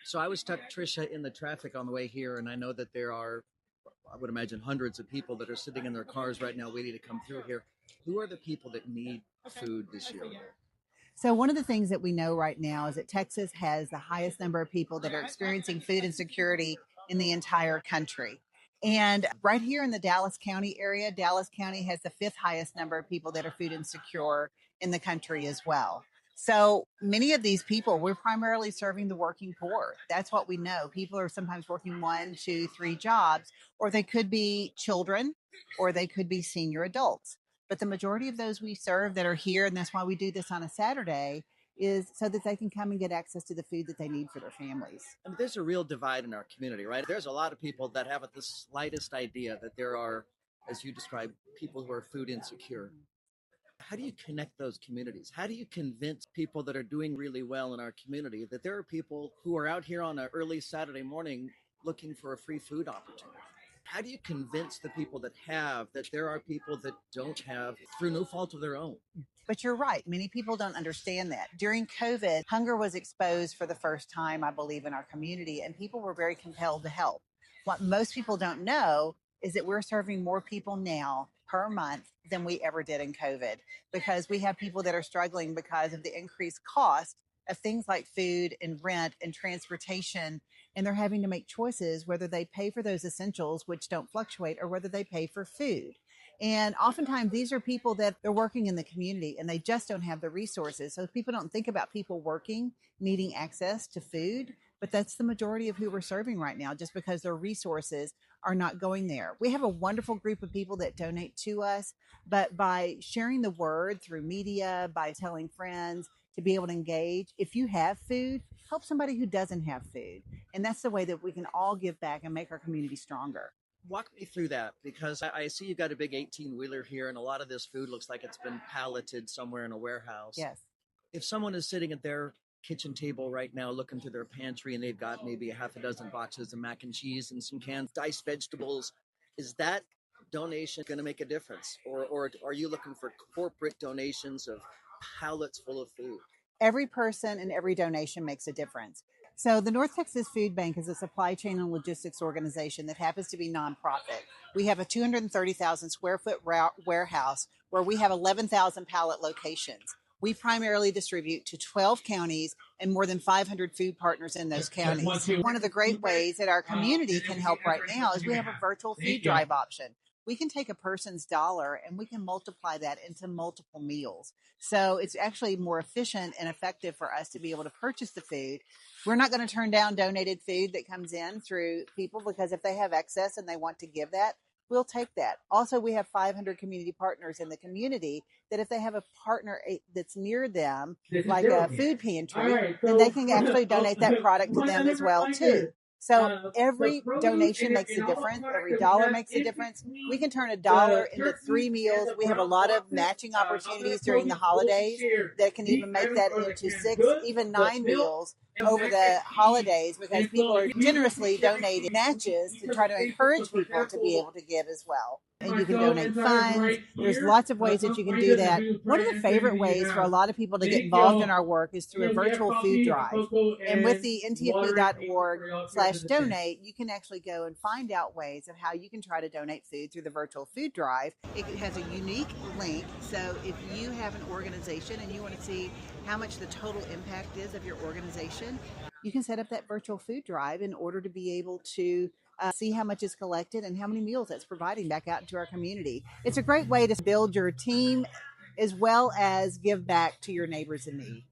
So I was stuck, Trisha, in the traffic on the way here, and I know that there are, I would imagine, hundreds of people that are sitting in their cars right now waiting to come through here. Who are the people that need food this year? So one of the things that we know right now is that Texas has the highest number of people that are experiencing food insecurity in the entire country. And right here in the Dallas County area, Dallas County has the fifth highest number of people that are food insecure in the country as well. So many of these people, we're primarily serving the working poor. That's what we know. People are sometimes working 1, 2, 3 jobs, or they could be children, or they could be senior adults. But the majority of those we serve that are here, and that's why we do this on a Saturday, is so that they can come and get access to the food that they need for their families. I mean, there's a real divide in our community, right? There's a lot of people that haven't the slightest idea that there are, as you described, people who are food insecure. How do you connect those communities? How do you convince people that are doing really well in our community that there are people who are out here on an early Saturday morning looking for a free food opportunity? How do you convince the people that have that there are people that don't have through no fault of their own? But you're right. Many people don't understand that. During COVID, hunger was exposed for the first time, I believe, in our community, and people were very compelled to help. What most people don't know is that we're serving more people now per month than we ever did in COVID, because we have people that are struggling because of the increased cost of things like food and rent and transportation. And they're having to make choices whether they pay for those essentials, which don't fluctuate, or whether they pay for food. And oftentimes these are people that they're working in the community and they just don't have the resources. So people don't think about people working, needing access to food, but that's the majority of who we're serving right now, just because their resources are not going there. We have a wonderful group of people that donate to us, but by sharing the word through media, by telling friends to be able to engage, if you have food, help somebody who doesn't have food. And that's the way that we can all give back and make our community stronger. Walk me through that, because I see you've got a big 18-wheeler here, and a lot of this food looks like it's been palleted somewhere in a warehouse. Yes. If someone is sitting at their kitchen table right now looking through their pantry and they've got maybe a half a dozen boxes of mac and cheese and some canned diced vegetables, is that donation going to make a difference? Or are you looking for corporate donations of pallets full of food? Every person and every donation makes a difference. So the North Texas Food Bank is a supply chain and logistics organization that happens to be nonprofit. We have a 230,000 square foot warehouse where we have 11,000 pallet locations. We primarily distribute to 12 counties and more than 500 food partners in those counties. One of the great ways that our community can help right now is we have a virtual food drive option. We can take a person's dollar and we can multiply that into multiple meals. So it's actually more efficient and effective for us to be able to purchase the food. We're not going to turn down donated food that comes in through people, because if they have excess and they want to give that, we'll take that. Also, we have 500 community partners in the community that if they have a partner that's near them, like a food pantry, then they can actually donate that product to them as well too. So every donation makes a difference. Every dollar makes a difference. We can turn a dollar into 3 meals. We have a lot of matching opportunities during the holidays that can even make that into 6, even 9 meals over the holidays, because people are generously donating matches to try to encourage people to be able to give as well. And you can donate funds. There's lots of ways that you can do that. One of the favorite ways for a lot of people to get involved in our work is through a virtual food drive. And with the ntfb.org/donate, you can actually go and find out ways of how you can try to donate food through the virtual food drive. It has a unique link. So if you have an organization and you want to see how much the total impact is of your organization, you can set up that virtual food drive in order to be able to see how much is collected and how many meals that's providing back out into our community. It's a great way to build your team as well as give back to your neighbors in need.